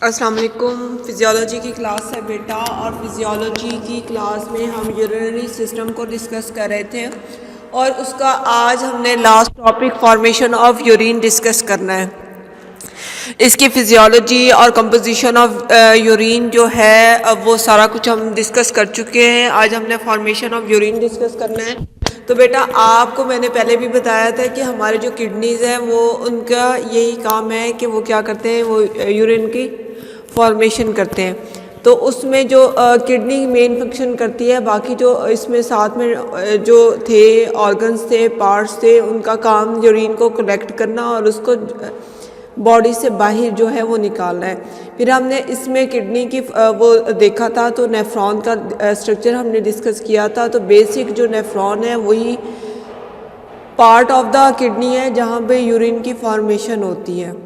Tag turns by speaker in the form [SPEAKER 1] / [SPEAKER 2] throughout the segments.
[SPEAKER 1] अस्सलाम वालेकुम। फ़िज़ियोलॉजी की क्लास है बेटा, और फ़िज़ियोलॉजी की क्लास में हम यूरिनरी सिस्टम को डिस्कस कर रहे थे और उसका आज हमने last topic formation of urine discuss करना है। इसकी फ़िज़ियोलॉजी और कंपोजिशन ऑफ यूरिन जो है वो सारा कुछ हम डिस्कस कर चुके हैं। आज हमने फॉर्मेशन ऑफ यूरिन डिस्कस करना है। तो बेटा आपको मैंने पहले भी बताया था कि हमारे जो किडनीज़ हैं वो उनका यही काम है कि वो क्या करते हैं, वो यूरिन की फॉर्मेशन करते हैं। तो उसमें जो किडनी मेन फंक्शन करती है, बाकी जो इसमें साथ में जो थे ऑर्गन्स थे, पार्ट्स थे, उनका काम यूरिन को कलेक्ट करना और उसको बॉडी से बाहर जो है वो निकालना है। फिर हमने इसमें किडनी की वो देखा था, तो नेफ्रॉन का स्ट्रक्चर हमने डिस्कस किया था। तो बेसिक जो नेफ्रॉन है वही पार्ट ऑफ द किडनी है जहाँ पे यूरिन की फॉर्मेशन होती है।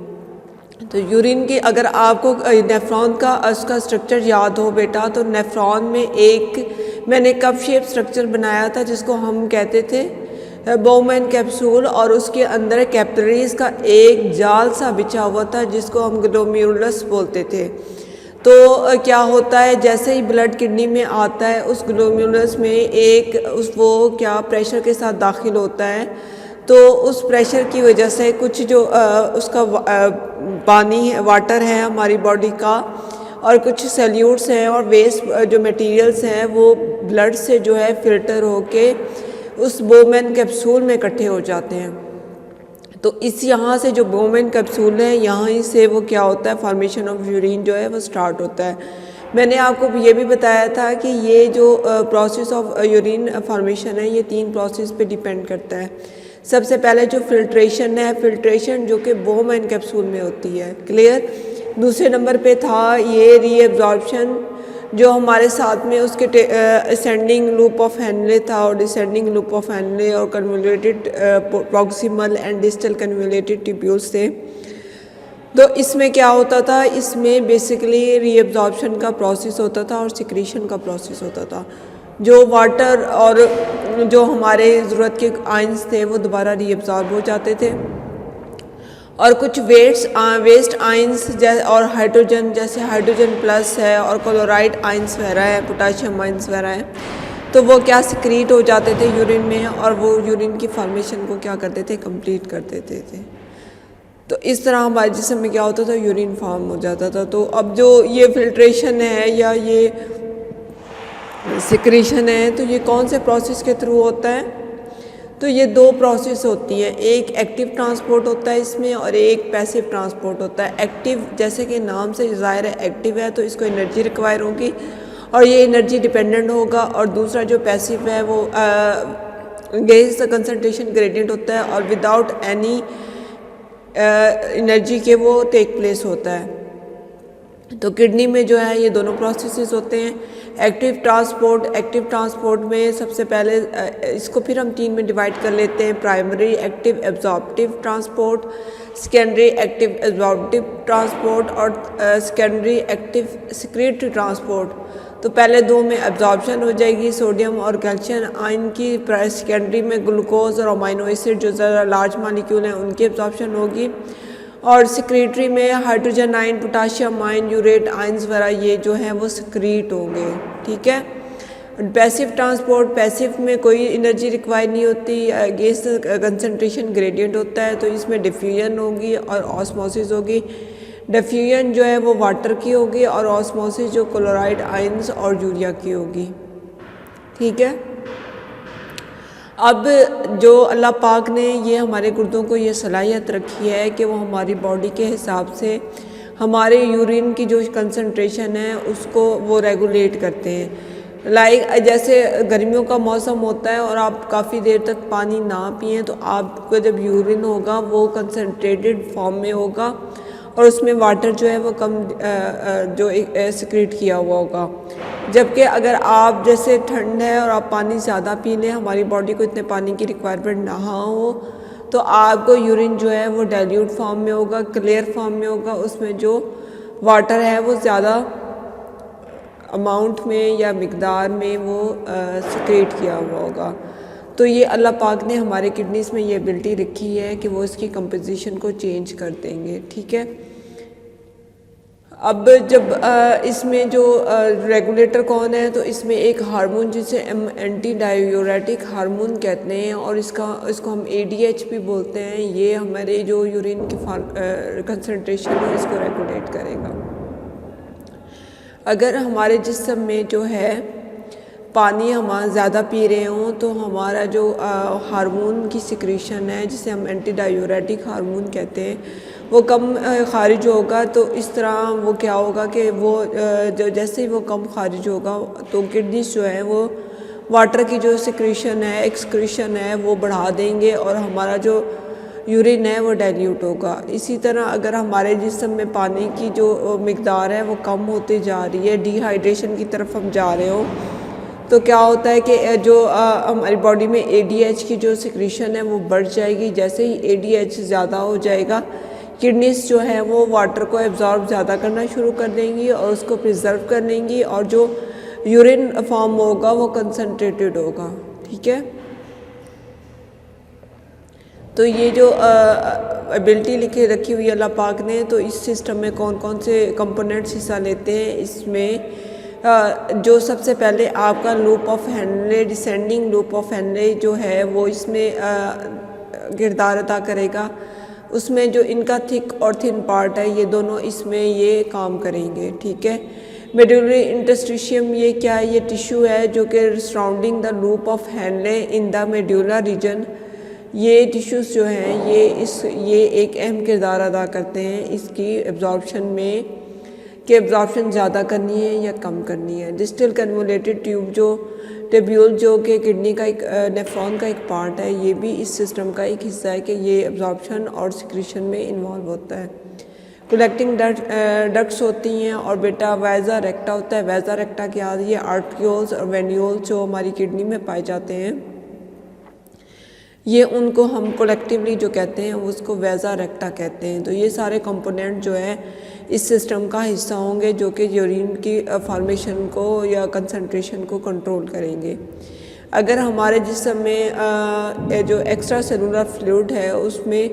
[SPEAKER 1] तो यूरिन की अगर आपको नेफ्रॉन का उसका स्ट्रक्चर याद हो बेटा, तो नेफ्रॉन में एक मैंने कप शेप स्ट्रक्चर बनाया था जिसको हम कहते थे बोमेन कैप्सूल, और उसके अंदर कैपिलरीज का एक जाल सा बिछा हुआ था जिसको हम ग्लोमेरुलस बोलते थे। तो क्या होता है, जैसे ही ब्लड किडनी में आता है उस ग्लोमेरुलस में एक वो क्या प्रेशर के साथ दाखिल होता है। तो उस प्रेशर की वजह से कुछ जो उसका पानी है, वाटर है हमारी बॉडी का, और कुछ सैल्यूट्स हैं और वेस्ट जो मटेरियल्स हैं वो ब्लड से जो है फिल्टर होके उस बोमेन कैप्सूल में इकट्ठे हो जाते हैं। तो इस यहाँ से जो बोमेन कैप्सूल है, यहाँ से वो क्या होता है, फॉर्मेशन ऑफ यूरिन जो है वो स्टार्ट होता है। मैंने आपको ये भी बताया था कि ये जो प्रोसेस ऑफ यूरिन फॉर्मेशन है ये 3 प्रोसेस पे डिपेंड करता है। सबसे पहले जो फिल्ट्रेशन है, फिल्ट्रेशन जो कि बोमेन कैप्सूल में होती है, क्लियर। दूसरे नंबर पे था ये रीएब्जॉर्प्शन, जो हमारे साथ में उसके असेंडिंग लूप ऑफ हेनले था और डिसेंडिंग लूप ऑफ हेनले और convoluted proximal and distal convoluted tubules थे। तो इसमें क्या होता था, इसमें बेसिकली रीएब्जॉर्प्शन का प्रोसेस होता था और सिक्रीशन का प्रोसेस होता था। जो वाटर और जो हमारे ज़रूरत के आयंस थे वो दोबारा रीएब्जॉर्ब हो जाते थे, और कुछ वेस्ट आयंस और हाइड्रोजन, जैसे हाइड्रोजन प्लस है और क्लोराइड आयंस वगैरह है, पोटाशियम आयंस वगैरह है, तो वो क्या सिक्रीट हो जाते थे यूरिन में, और वो यूरिन की फॉर्मेशन को क्या करते थे, कंप्लीट कर देते थे। तो इस तरह हमारे जिस्म में क्या होता था, यूरिन फॉर्म हो जाता था। तो अब जो ये फिल्ट्रेशन है या ये सिक्रीशन है, तो ये कौन से प्रोसेस के थ्रू होता है, तो ये 2 प्रोसेस होती है। एक एक्टिव ट्रांसपोर्ट होता है इसमें और एक पैसिव ट्रांसपोर्ट होता है। एक्टिव जैसे कि नाम से ज़ाहिर है एक्टिव है, तो इसको एनर्जी रिक्वायर होगी और ये एनर्जी डिपेंडेंट होगा। और दूसरा जो पैसिव है वो गैस का कंसंट्रेशन ग्रेडियंट होता है और विदाउट एनी एनर्जी के वो टेक प्लेस होता है। तो किडनी में जो है ये दोनों प्रोसेसेस होते हैं। एक्टिव ट्रांसपोर्ट में सबसे पहले इसको फिर हम 3 में डिवाइड कर लेते हैं, primary active absorptive transport, secondary active absorptive transport और सेकेंडरी एक्टिव सिक्रीटरी ट्रांसपोर्ट। तो पहले 2 में एब्जॉर्प्शन हो जाएगी सोडियम और कैल्शियम आयन की, सेकेंडरी में ग्लूकोज और अमाइनो एसिड जो ज़रा लार्ज मॉलिक्यूल हैं उनकी एब्जॉर्प्शन होगी, और सिक्रीटरी में hydrogen ion, potassium ion, urate ions वगैरह ये जो हैं वो सिक्रीट होंगे, ठीक है। पैसिव ट्रांसपोर्ट, पैसिव में कोई एनर्जी रिक्वायर नहीं होती, गैस कंसंट्रेशन ग्रेडियंट होता है, तो इसमें डिफ्यूजन होगी और ऑस्मोसिस होगी। डिफ्यूजन जो है वो वाटर की होगी और ऑस्मोसिस जो क्लोराइड आयन्स और यूरिया की होगी, ठीक है। अब जो अल्लाह पाक ने ये हमारे गुर्दों को ये सलाहियत रखी है कि वो हमारी बॉडी के हिसाब से हमारे यूरिन की जो कंसंट्रेशन है उसको वो रेगुलेट करते हैं। लाइक जैसे गर्मियों का मौसम होता है और आप काफ़ी देर तक पानी ना पिएं, तो आपको जब यूरिन होगा वो कंसंट्रेटेड फॉर्म में होगा और उसमें वाटर जो है वो कम जो सिक्रीट किया हुआ होगा। जबकि अगर आप जैसे ठंड है और आप पानी ज़्यादा पी लें, हमारी बॉडी को इतने पानी की रिक्वायरमेंट ना हो, तो आपको यूरिन जो है वो डाइल्यूट फॉर्म में होगा, क्लियर फॉर्म में होगा, उसमें जो वाटर है वो ज़्यादा अमाउंट में या मिकदार में वो सिक्रीट किया हुआ होगा। तो ये अल्लाह पाक ने हमारे किडनीज़ में ये एबिलिटी रखी है कि वो इसकी कंपोजिशन को चेंज कर देंगे, ठीक है। अब जब इसमें जो रेगुलेटर कौन है, तो इसमें एक हार्मोन जिसे एंटी डायूरेटिक हार्मोन कहते हैं और इसको हम ADH भी बोलते हैं। ये हमारे जो यूरिन की कंसंट्रेशन है इसको रेगुलेट करेगा। अगर हमारे जिस्म में जो है पानी हम ज़्यादा पी रहे हों तो हमारा जो हार्मोन की सिक्रीशन है जिसे हम एंटी डायूरेटिक हार्मोन कहते हैं वो कम खारिज होगा। तो इस तरह वो क्या होगा कि वो जैसे ही वो कम खारिज होगा तो किडनीज जो है वो वाटर की जो सिक्रीशन है एक्सक्रीशन है वो बढ़ा देंगे और हमारा जो यूरिन है वो डाइल्यूट होगा। इसी तरह अगर हमारे जिस्म में पानी की जो मिकदार है वो कम होती जा रही है, डिहाइड्रेशन की तरफ हम जा रहे हो, तो क्या होता है कि जो हमारी बॉडी में ADH की जो सिक्रीशन है वो बढ़ जाएगी। जैसे ही ADH ज़्यादा हो जाएगा किडनीज जो है वो वाटर को एब्जॉर्ब ज़्यादा करना शुरू कर देंगी और उसको प्रिजर्व कर लेंगी और जो यूरिन फॉर्म होगा वो कंसनट्रेटेड होगा। ठीक है, तो ये जो एबिलिटी लिखी रखी हुई अल्लाह पाक ने, तो इस सिस्टम में कौन कौन से कंपोनेंट्स हिस्सा लेते हैं। इसमें जो सबसे पहले आपका loop of Henle, descending loop of Henle जो है वो इसमें किरदार अदा करेगा। उसमें जो इनका थिक और थिन पार्ट है ये दोनों इसमें ये काम करेंगे। ठीक है, मेडुलरी इंटरस्टिशियम ये क्या है, ये टिश्यू है जो कि surrounding the loop of Henle in the medulla reason. ये टिश्यूज़ जो हैं ये एक अहम किरदार अदा करते हैं इसकी एब्जॉर्प्शन में, कि एब्जॉर्प्शन ज़्यादा करनी है या कम करनी है। डिस्टल कन्वोलेटेड ट्यूब्यूल जो कि किडनी का एक नेफ्रॉन का एक पार्ट है, ये भी इस सिस्टम का एक हिस्सा है कि ये एब्जॉर्प्शन और सिक्रीशन में इन्वॉल्व होता है। कलेक्टिंग डक्ट्स होती हैं और बेटा वैजा रेक्टा होता है। वैजा रेक्टा क्या है, ये आर्टियोल्स और वेन्यूल्स जो हमारी किडनी में पाए जाते हैं, ये उनको हम कलेक्टिवली जो कहते हैं उसको वैजा रेक्टा कहते हैं। तो ये सारे कंपोनेंट जो है इस सिस्टम का हिस्सा होंगे जो कि यूरिन की फॉर्मेशन को या कंसंट्रेशन को कंट्रोल करेंगे। अगर हमारे जिस्म में जो एक्स्ट्रा सेलुलर फ्लूइड है उसमें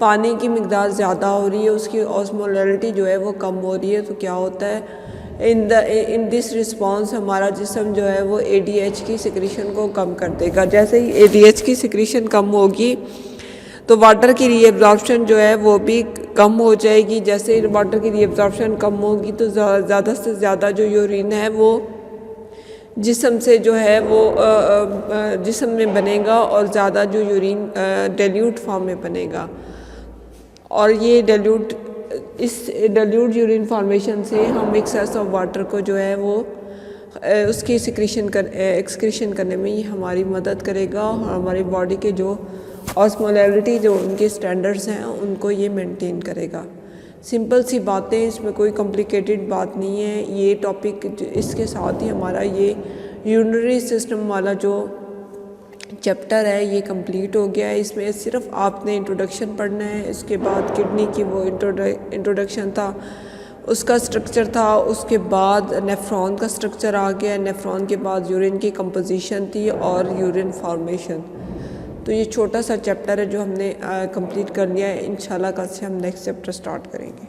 [SPEAKER 1] पानी की मिकदार ज़्यादा हो रही है, उसकी ऑस्मोलैरिटी जो है वो कम हो रही है, तो क्या होता है इन दिस रिस्पॉन्स हमारा जिस्म जो है वो ADH की सिक्रीशन को कम कर देगा। जैसे ही ADH की सिक्रीशन कम होगी तो वाटर की रीअब्जॉर्प्शन जो है वो भी कम हो जाएगी। जैसे ही वाटर की रीअब्जॉर्प्शन कम होगी तो ज़्यादा से ज़्यादा जो यूरिन है वो जिस्म से जो है वो जिस्म में बनेगा और ज़्यादा जो यूरिन डाइल्यूट फॉर्म में बनेगा। और ये इस डाइल्यूट यूरिन फॉर्मेशन से हम एक्सेस ऑफ वाटर को जो है वो उसकी एक्सक्रीशन करने में ये हमारी मदद करेगा और हमारी बॉडी के जो ऑस्मोलैरिटी जो उनके स्टैंडर्ड्स हैं उनको ये मेंटेन करेगा। सिंपल सी बातें, इसमें कोई कॉम्प्लिकेटेड बात नहीं है। ये टॉपिक इसके साथ ही हमारा ये यूरिनरी सिस्टम वाला जो चैप्टर है ये कंप्लीट हो गया है। इसमें सिर्फ आपने इंट्रोडक्शन पढ़ना है, इसके बाद किडनी की वो इंट्रोडक्शन था, उसका स्ट्रक्चर था, उसके बाद नेफ्रॉन का स्ट्रक्चर आ गया, नेफ्रॉन के बाद यूरिन की कंपोजिशन थी और यूरिन फॉर्मेशन। तो ये छोटा सा चैप्टर है जो हमने कंप्लीट कर लिया है। इंशाल्लाह कल से हम नेक्स्ट चैप्टर स्टार्ट करेंगे।